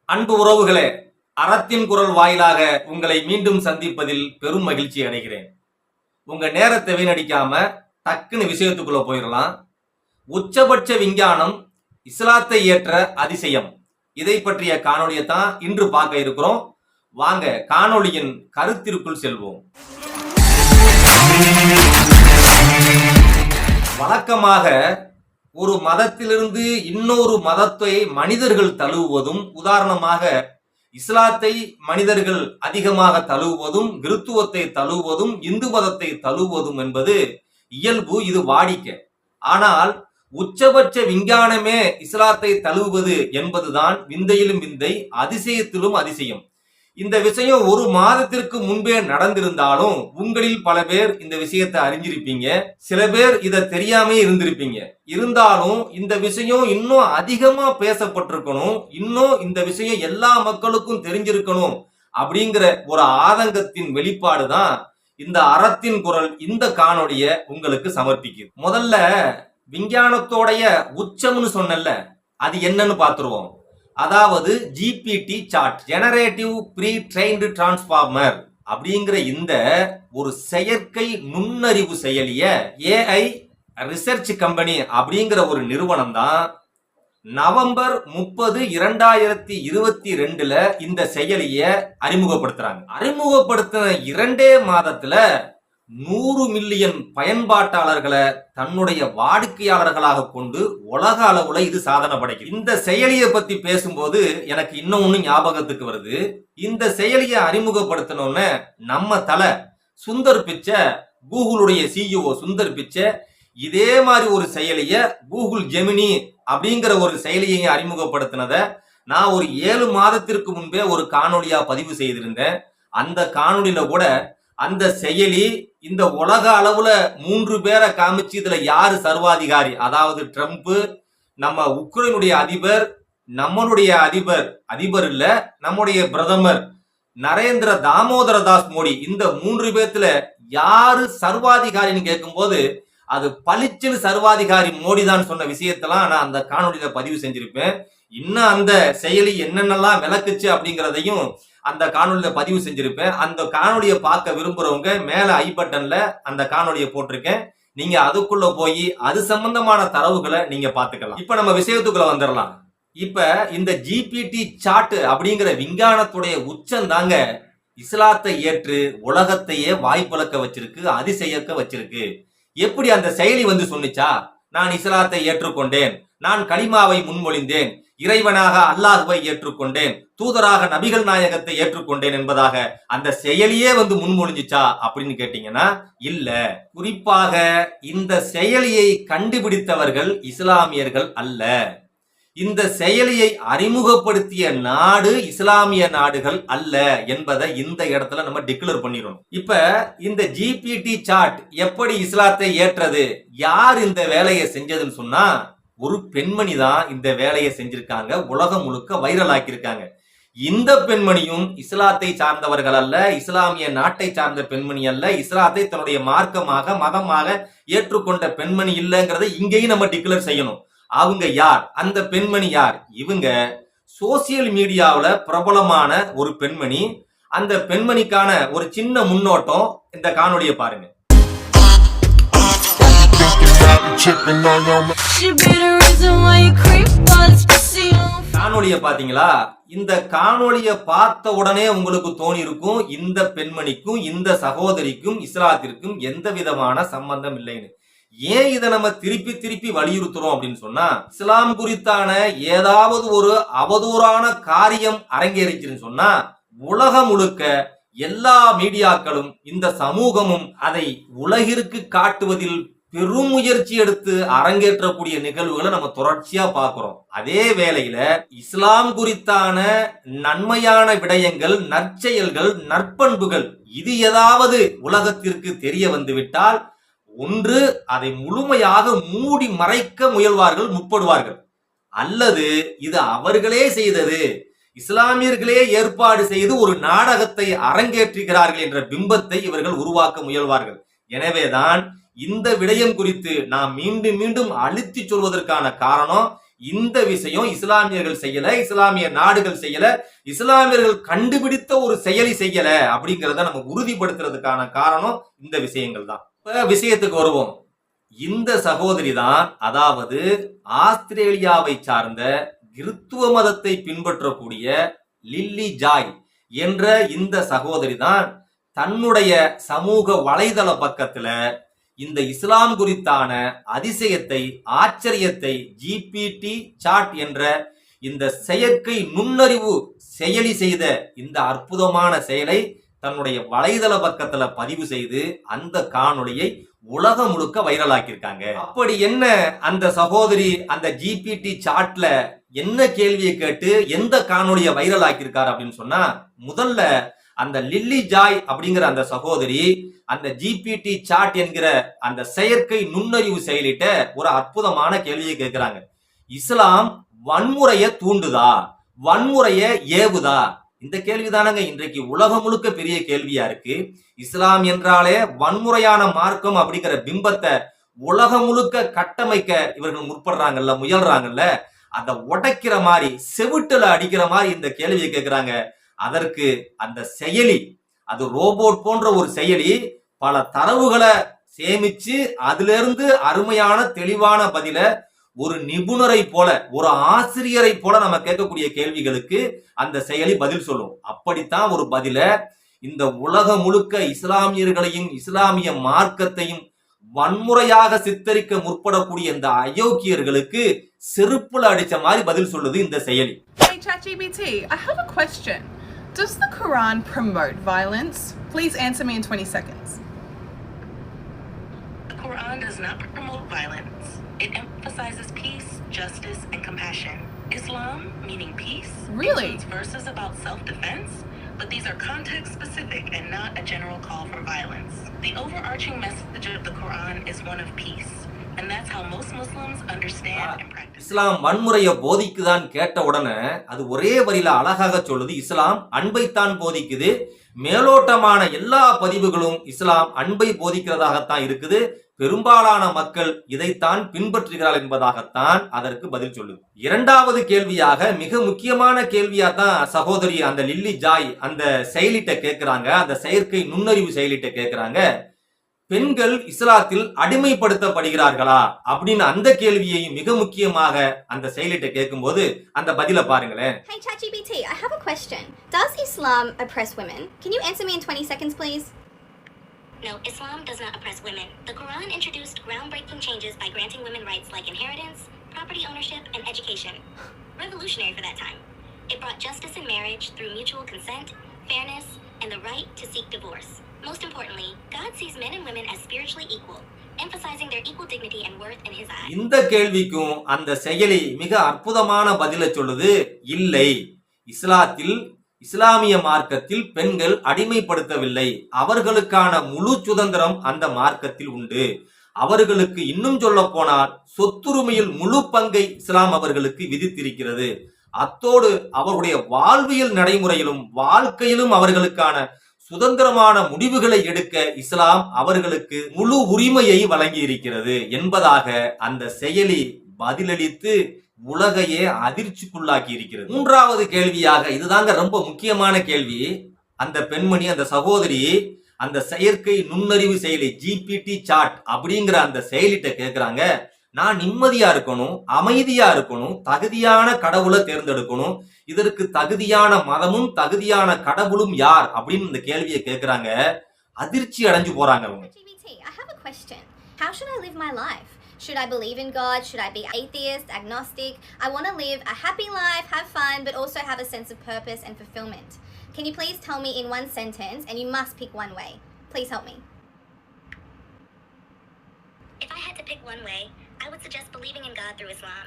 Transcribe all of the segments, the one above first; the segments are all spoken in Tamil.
அன்பு உறவுகளே, அறத்தின் குரல் வாயிலாக உங்களை மீண்டும் சந்திப்பதில் பெரும் மகிழ்ச்சி அடைகிறேன். உங்க நேரத்தை வீணடிக்காம டக்குன்னு விஷயத்துக்குள்ள போயிடலாம். உச்சபட்ச விஞ்ஞானம் இஸ்லாத்தை ஏற்ற அதிசயம், இதை பற்றிய காணொலியை தான் இன்று பார்க்க இருக்கிறோம். வாங்க காணொலியின் கருத்திற்குள் செல்வோம். வழக்கமாக ஒரு மதத்திலிருந்து இன்னொரு மதத்தை மனிதர்கள் தழுவுவதும், உதாரணமாக இஸ்லாத்தை மனிதர்கள் அதிகமாக தழுவுவதும், கிறித்துவத்தை தழுவுவதும், இந்து மதத்தை தழுவுவதும் என்பது இயல்பு, இது வாடிக்கை. ஆனால் உச்சபட்ச விஞ்ஞானமே இஸ்லாத்தை தழுவுவது என்பதுதான் விந்தையிலும் விந்தை, அதிசயத்திலும் அதிசயம். இந்த விஷயம் ஒரு மாதத்திற்கு முன்பே நடந்திருந்தாலும் உங்களில் பல பேர் இந்த விஷயத்தை அறிஞ்சிருப்பீங்க, சில பேர் இதை தெரியாம இருந்திருப்பீங்க. இருந்தாலும் இந்த விஷயம் இன்னும் அதிகமா பேசப்பட்டிருக்கணும், இன்னும் இந்த விஷயம் எல்லா மக்களுக்கும் தெரிஞ்சிருக்கணும் அப்படிங்கிற ஒரு ஆதங்கத்தின் வெளிப்பாடுதான் இந்த அறத்தின் குரல் இந்த காணொலியை உங்களுக்கு சமர்ப்பிக்குது. முதல்ல விஞ்ஞானத்தோடைய உச்சம்னு சொன்னல, அது என்னன்னு பார்த்துருவோம். அதாவது GPT chat, generative pre trained transformer அப்படிங்கிற இந்த ஒரு செயற்கை நுண்ணறிவு செயலிய ஏஐ ரிசர்ச் கம்பெனி அப்படிங்கிற ஒரு நிறுவனம் தான் நவம்பர் 30, 2022 இந்த செயலிய அறிமுகப்படுத்துறாங்க. அறிமுகப்படுத்தின 2 மாதத்துல 100 மில்லியன் பயன்பாட்டாளர்களை தன்னுடைய வாடிக்கையாளர்களாக கொண்டு உலக அளவுல இது சாதனை படைக்குது. இந்த செயலியை பத்தி பேசும்போது எனக்கு இன்னொன்னு ஞாபகத்துக்கு வருது. இந்த செயலியை அறிமுகப்படுத்தணும்னு நம்ம தலை சுந்தர் பிச்சை, கூகுளுடைய சிஇஓ சுந்தர் பிச்சை, இதே மாதிரி ஒரு செயலிய கூகுள் ஜெமினி அப்படிங்கிற ஒரு செயலியை அறிமுகப்படுத்தினத நான் ஒரு 7 மாதத்திற்கு முன்பே ஒரு காணொலியா பதிவு செய்திருந்தேன். அந்த காணொலியில கூட அந்த செயலி இந்த உலக அளவுல 3 பேரை காமிச்சு இதுல யாரு சர்வாதிகாரி, அதாவது ட்ரம்ப், நம்ம உக்ரைனுடைய அதிபர், நம்மளுடைய அதிபர் இல்ல நம்முடைய பிரதமர் நரேந்திர தாமோதர தாஸ் மோடி, இந்த 3 பேத்துல யாரு சர்வாதிகாரின்னு கேட்கும் போது அது பளிச்சுன்னு சர்வாதிகாரி மோடி தான் சொன்ன விஷயத்தெல்லாம் நான் அந்த காணொலியில பதிவு செஞ்சிருப்பேன். இன்னும் அந்த செயலி என்னென்னலாம் விளக்குச்சு அப்படிங்கிறதையும் அந்த காணொலியில பதிவு செஞ்சிருப்பேன். அந்த காணொலியை பார்க்க விரும்புறவங்க மேல ஐ பட்டன்ல அந்த காணொலியை போட்டிருக்கேன், நீங்க அதுக்குள்ள போய் அது சம்பந்தமான தரவுகளை நீங்க பாத்துக்கலாம். இப்ப நம்ம விஷயத்துக்குள்ள வந்துடலாம். இப்ப இந்த ஜிபிடி சார்ட் அப்படிங்கிற விஞ்ஞானத்துடைய உச்சம் தாங்க இஸ்லாத்தை ஏற்று உலகத்தையே வாய்ப்பளக்க வச்சிருக்கு, அதிசயக்க வச்சிருக்கு. எப்படி அந்த செயலி சொன்னிச்சா, நான் இஸ்லாத்தை ஏற்றுக்கொண்டேன், நான் கலிமாவை முன்மொழிந்தேன், இறைவனாக அல்லாஹ்வை ஏற்றுக்கொண்டேன், தூதராக நபிகள் நாயகத்தை ஏற்றுக்கொண்டேன் என்பதாக அந்த செயலியே முன்மொழிஞ்சிச்சா அப்படின்னு கேட்டீங்கன்னா இல்ல. குறிப்பாக இந்த செயலியை கண்டுபிடித்தவர்கள் இஸ்லாமியர்கள் அல்ல. இந்த செயலியை அறிமுகப்படுத்திய நாடு இஸ்லாமிய நாடுகள் அல்ல என்பதை இந்த இடத்துல நம்ம டிக்ளேர் பண்ணிடணும். இப்ப இந்த ஜிபிடி சார்ட் எப்படி இஸ்லாத்தை ஏற்றது, யார் இந்த வேலையை செஞ்சதுன்னு சொன்னா ஒரு பெண்மணி தான் இந்த வேலையை செஞ்சிருக்காங்க, உலகம் முழுக்க வைரல் ஆக்கியிருக்காங்க. இந்த பெண்மணியும் இஸ்லாத்தை சார்ந்தவர்கள் அல்ல, இஸ்லாமிய நாட்டை சார்ந்த பெண்மணி அல்ல, இஸ்லாத்தை தன்னுடைய மார்க்கமாக மதமாக ஏற்றுக்கொண்ட பெண்மணி இல்லைங்கிறத இங்கேயும் நம்ம டிக்ளேர் செய்யணும். அவங்க யார், அந்த பெண்மணி யார்? இவங்க சோசியல் மீடியாவில் பிரபலமான ஒரு பெண்மணி. அந்த பெண்மணிக்கான ஒரு சின்ன முன்னோட்டம் இந்த காணொலியை பாருங்க. காணொலியை பாத்தீங்களா? இந்த காணொலியை பார்த்த உடனே உங்களுக்கு தோணி இருக்கும் இந்த பெண்மணிக்கும் இந்த சகோதரிக்கும் இஸ்லாத்திற்கும் எந்த விதமான சம்பந்தம் இல்லைன்னு. ஏன் இதை நம்ம திருப்பி திருப்பி வலியுறுத்துறோம் அப்படின்னு சொன்னா, இஸ்லாம் குறித்தான ஏதாவது ஒரு அவதூறான காரியம் அரங்கேறிச்சுன்னு சொன்னா உலகம் முழுக்க எல்லா மீடியாக்களும் இந்த சமூகமும் அதை உலகிற்கு காட்டுவதில் பெரும் முயற்சி எடுத்து அரங்கேற்றக்கூடிய நிகழ்வுகளை நம்ம தொடர்ச்சியா பார்க்கிறோம். அதே வேளையில இஸ்லாம் குறித்தான நன்மையான விடயங்கள், நற்செயல்கள், நற்பண்புகள் இது ஏதாவது உலகத்திற்கு தெரிய வந்துவிட்டால் ஒன்று அதை முழுமையாக மூடி மறைக்க முற்படுவார்கள், அல்லது இது அவர்களே செய்தது, இஸ்லாமியர்களே ஏற்பாடு செய்து ஒரு நாடகத்தை அரங்கேற்றுகிறார்கள் என்ற பிம்பத்தை இவர்கள் உருவாக்க முயல்வார்கள். எனவேதான் இந்த விடயம் குறித்து நாம் மீண்டும் மீண்டும் அழுத்தி சொல்வதற்கான காரணம், இந்த விஷயம் இஸ்லாமியர்கள் செய்யல, இஸ்லாமிய நாடுகள் செய்யல, இஸ்லாமியர்கள் கண்டுபிடித்த ஒரு செயலி செய்யல அப்படிங்கறத நம்ம உறுதிப்படுத்துறதுக்கான காரணம் இந்த விஷயங்கள் தான். இப்ப விஷயத்துக்கு வருவோம். இந்த சகோதரி தான், அதாவது ஆஸ்திரேலியாவை சார்ந்த கிறித்துவ மதத்தை பின்பற்றக்கூடிய லில்லி ஜாய் என்ற இந்த சகோதரி தான் தன்னுடைய சமூக வலைதள பக்கத்துல இந்த இஸ்லாம் குறித்தான அதிசயத்தை, ஆச்சரியத்தை ஜிபிடி சாட் என்ற இந்த செயற்கை நுண்ணறிவு செயலி செய்த இந்த அற்புதமான செயலை தன்னுடைய வலைதள பக்கத்துல பதிவு செய்து அந்த காணொளியை உலகம் முழுக்க வைரலாக்கியிருக்காங்க. அப்படி என்ன அந்த சகோதரி அந்த ஜிபிடி சாட்ல என்ன கேள்வியை கேட்டு எந்த காணொளியை வைரல் ஆக்கியிருக்காரு அப்படின்னு சொன்னா, முதல்ல அந்த லில்லி ஜாய் அப்படிங்கிற அந்த சகோதரி அந்த ஜிபிடி சாட் என்கிற அந்த செயற்கை நுண்ணறிவு செயலிட்ட ஒரு அற்புதமான கேள்வியை கேட்கிறாங்க. இஸ்லாம் வன்முறையை தூண்டுதா, வன்முறையை ஏவுதா? இந்த கேள்விதானங்க இன்றைக்கு உலகம் முழுக்க பெரிய கேள்வியா இருக்கு. இஸ்லாம் என்றாலே வன்முறையான மார்க்கம் அப்படிங்கிற பிம்பத்தை உலகம் முழுக்க கட்டமைக்க இவர்கள் முற்படுறாங்கல்ல, முயல்றாங்கல்ல, அதை உடைக்கிற மாதிரி, செவிட்டுல அடிக்கிற மாதிரி இந்த கேள்வியை கேட்கிறாங்க. அதற்கு அந்த செயலி, அது ரோபோட் போன்ற ஒரு செயலி, பல தரவுகளை சேமிச்சு அதுல இருந்து அருமையான தெளிவான பதில ஒரு நிபுணரை போல, ஒரு ஆசிரியரை போல நம்ம கேட்கக்கூடிய கேள்விகளுக்கு அந்த செயலி பதில் சொல்லும். அப்படித்தான் ஒரு பதில இந்த உலகம் முழுக்க இஸ்லாமியர்களையும் இஸ்லாமிய மார்க்கத்தையும் வன்முறையாக சித்தரிக்க முற்படக்கூடிய இந்த அயோக்கியர்களுக்கு செருப்புல அடிச்ச மாதிரி பதில் சொல்லுது இந்த செயலி. Hey ChatGPT, I have a question. Does the Quran promote violence? Please answer me in 20 seconds. The Quran does not promote violence. It emphasizes peace, justice, and compassion. Islam, meaning peace, Really? includes verses about self-defense, but these are context-specific and not a general call for violence. The overarching message of the Quran is one of peace, and that's how most Muslims understand and practice. இஸ்லாம் வன்முறையை போதிக்குதான் கேட்ட உடனே அது ஒரே வரியில அழகாக சொல்லுது, இஸ்லாம் அன்பைத்தான் போதிக்குது. மேலோட்டமான எல்லா பதிவுகளும் இஸ்லாம் அன்பை போதிக்கிறதாகத்தான் இருக்குது. பெரும்பாலான மக்கள் இதைத்தான் பின்பற்றுகிறார்கள் என்பதாகத்தான் அதற்கு பதில் சொல்லுது. இரண்டாவது கேள்வியாக, மிக முக்கியமான கேள்வியா தான் சகோதரி அந்த லில்லி ஜாய் அந்த செயலிட்ட கேட்கிறாங்க, அந்த செயற்கை நுண்ணறிவு செயலிட்ட கேட்கிறாங்க, பெண்கள் இஸ்லாத்தில் அடிமைப்படுத்தப்படுகிறார்களா அப்படின்னு அந்த கேள்வியை மிக முக்கியமாக அந்த செயலிட்ட கேட்கும்போது அந்த பதில பாருங்களேன். Hey ChatGPT, I have a question. Does Islam oppress women? Can you answer me in 20 seconds, please? No, Islam does not oppress women. The Quran introduced groundbreaking changes by granting women rights like inheritance, property ownership, and education. Revolutionary for that time. It brought justice in marriage through mutual consent, fairness, and the right to seek divorce. Most importantly, God sees men and women as spiritually equal, emphasizing their equal dignity and worth in his eyes. இந்த கேள்விக்கும் அந்த செயலி மிக அற்புதமான பதிலை சொல்லுது, இல்லை, இஸ்லாத்தில், இஸ்லாமிய மார்க்கத்தில் பெண்கள் அடிமைப்படுத்தவில்லை, அவர்களுக்கான முழு சுதந்திரம் அந்த மார்க்கத்தில் உண்டு, அவர்களுக்கு இன்னும் சொல்ல போனால் சொத்துரிமையில் முழு பங்கை இஸ்லாம் அவர்களுக்கு விதித்திருக்கிறது, அத்தோடு அவருடைய வாழ்வியல் நடைமுறையிலும் வாழ்க்கையிலும் அவர்களுக்கான சுதந்திரமான முடிவுகளை எடுக்க இஸ்லாம் அவர்களுக்கு முழு உரிமையை வழங்கி இருக்கிறது என்பதாக அந்த செயலி பதிலளித்து உலகையே அதிர்ச்சிக்குள்ளாக்கி இருக்கிறது. மூன்றாவது கேள்வியாக, இதுதாங்க ரொம்ப முக்கியமான கேள்வி, அந்த பெண்மணி, அந்த சகோதரி அந்த செயற்கை நுண்ணறிவு செயலி ஜிபிடி சாட் அப்படிங்கிற அந்த செயலிட்ட கேட்கிறாங்க, நான் நிம்மதியா இருக்கணும், அமைதியா இருக்கணும், தகுதியான கடவுளை தேர்ந்தெடுக்கணும், இதற்கு தகுதியான மதமும் தகுதியான கடவுளும் யார் அப்படின்னு இந்த கேள்வியை கேட்கிறாங்க. அதிர்ச்சி அடைஞ்சு போறாங்க அவங்க. ChatGPT, I have a question. How should I live my life? Should I believe in God? Should I be atheist, agnostic? I want to live a happy life, have fun, but also have a sense of purpose and fulfillment. Can you please tell me in one sentence, and you must pick one way. Please help me. If I had to pick one way, I would suggest believing in God through Islam,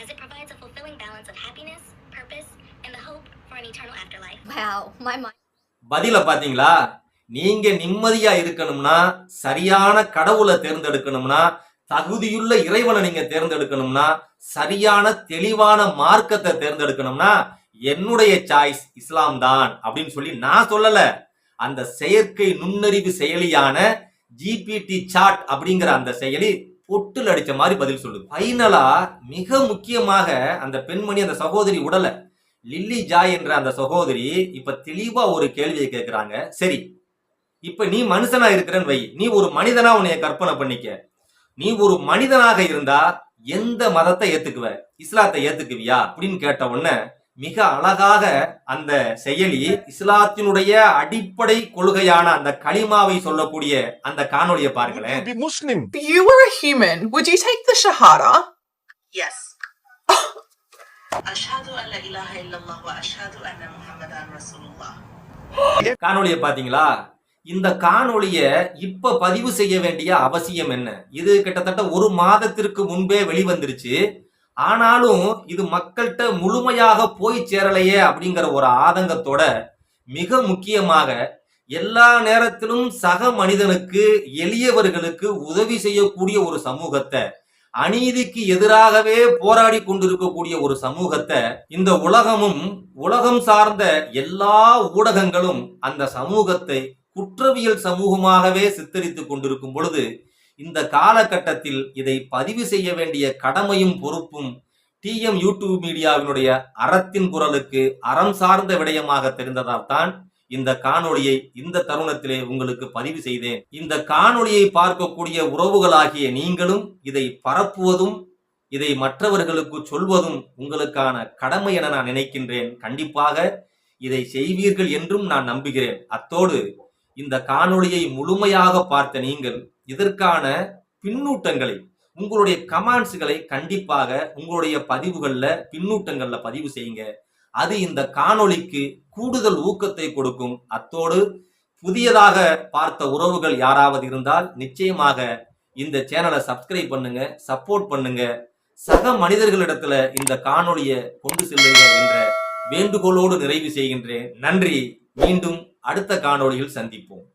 as it provides a fulfilling balance of happiness, purpose, and the hope for an eternal afterlife. Wow, my mind. பதில பாத்தீங்களா? நீங்க நிம்மதியா இருக்கணும்னா, சரியான கடவுளை தேர்ந்தெடுக்கணும்னா, தகுதியுள்ள இறைவனை நீங்க தேர்ந்தெடுக்கணும்னா, சரியான தெளிவான மார்க்கத்தை தேர்ந்தெடுக்கணும்னா, என்னுடைய சாய்ஸ் இஸ்லாம் தான் அப்படின்னு சொல்லி நான் சொல்லல, அந்த செயற்கை நுண்ணறிவு செயலியான ஜிபிடி சாட் அப்படிங்கிற அந்த செயலி பொட்டுல அடிச்ச மாதிரி பதில் சொல்லுது. ஃபைனலா மிக முக்கியமாக அந்த பெண்மணி, அந்த சகோதரி உடல லில்லி ஜாய் என்ற அந்த சகோதரி இப்ப தெளிவா ஒரு கேள்வியை கேட்கிறாங்க. சரி, இப்ப நீ மனுஷனா இருக்கிறன்னு வை, நீ ஒரு மனிதனா உன்னைய கற்பனை பண்ணிக்க. நீ ஒரு மனிதனாக இருந்தா எந்த மதத்தை ஏத்துக்குவ? இஸ்லாத்தை ஏத்துக்குவியா அப்படின்னு கேட்ட உடனே மிக அழகாக அந்த செயலி இஸ்லாத்தினுடைய அடிப்படை கொள்கையான அந்த கலிமாவை சொல்லக்கூடிய அந்த காணொளியை பாருங்களேன். Be Muslim. If you were a human, would you take the Shahada? Yes. Ashhadu an la ilaha illallah wa ashhadu anna Muhammadan Rasulullah. காணொளியை பாத்தீங்களா? இந்த காணொளிய இப்ப பதிவு செய்ய வேண்டிய அவசியம் என்ன? இது கிட்டத்தட்ட ஒரு மாதத்திற்கு முன்பே வெளிவந்துருச்சு. ஆனாலும் இது மக்கள்கிட்ட முழுமையாக போய் சேரலையே அப்படிங்கிற ஒரு ஆதங்கத்தோட, மிக முக்கியமாக எல்லா நேரத்திலும் சக மனிதனுக்கு, எளியவர்களுக்கு உதவி செய்யக்கூடிய ஒரு சமூகத்தை, அநீதிக்கு எதிராகவே போராடி கொண்டிருக்கக்கூடிய ஒரு சமூகத்தை இந்த உலகமும் உலகம் சார்ந்த எல்லா ஊடகங்களும் அந்த சமூகத்தை குற்றவியல் சமூகமாகவே சித்தரித்துக் கொண்டிருக்கும் பொழுது, இந்த காலகட்டத்தில் இதை பதிவு செய்ய வேண்டிய கடமையும் பொறுப்பும் TM யூடியூப் மீடியாவினுடைய அறத்தின் குரலுக்கு அறம் சார்ந்த விடயமாக தெரிந்ததால் தான் இந்த காணொளியை இந்த தருணத்திலே உங்களுக்கு பதிவு செய்தேன். இந்த காணொளியை பார்க்கக்கூடிய உறவுகளாகிய நீங்களும் இதை பரப்புவதும், இதை மற்றவர்களுக்கு சொல்வதும் உங்களுக்கான கடமை என நான் நினைக்கின்றேன். கண்டிப்பாக இதை செய்வீர்கள் என்றும் நான் நம்புகிறேன். அத்தோடு இந்த காணொளியை முழுமையாக பார்த்த நீங்கள் இதற்கான பின்னூட்டங்களை, உங்களுடைய கமெண்ட்ஸ்களை கண்டிப்பாக உங்களுடைய பதிவுகள்ல, பின்னூட்டங்கள்ல பதிவு செய்யுங்க. அது இந்த காணொளிக்கு கூடுதல் ஊக்கத்தை கொடுக்கும். அத்தோடு புதியதாக பார்த்த உறவுகள் யாராவது இருந்தால் நிச்சயமாக இந்த சேனலை சப்ஸ்கிரைப் பண்ணுங்க, சப்போர்ட் பண்ணுங்க. சக மனிதர்களிடத்துல இந்த காணொளியை கொண்டு செல்லுங்க என்ற வேண்டுகோளோடு நிறைவு செய்கின்றேன். நன்றி. மீண்டும் அடுத்த காணொளியில் சந்திப்போம்.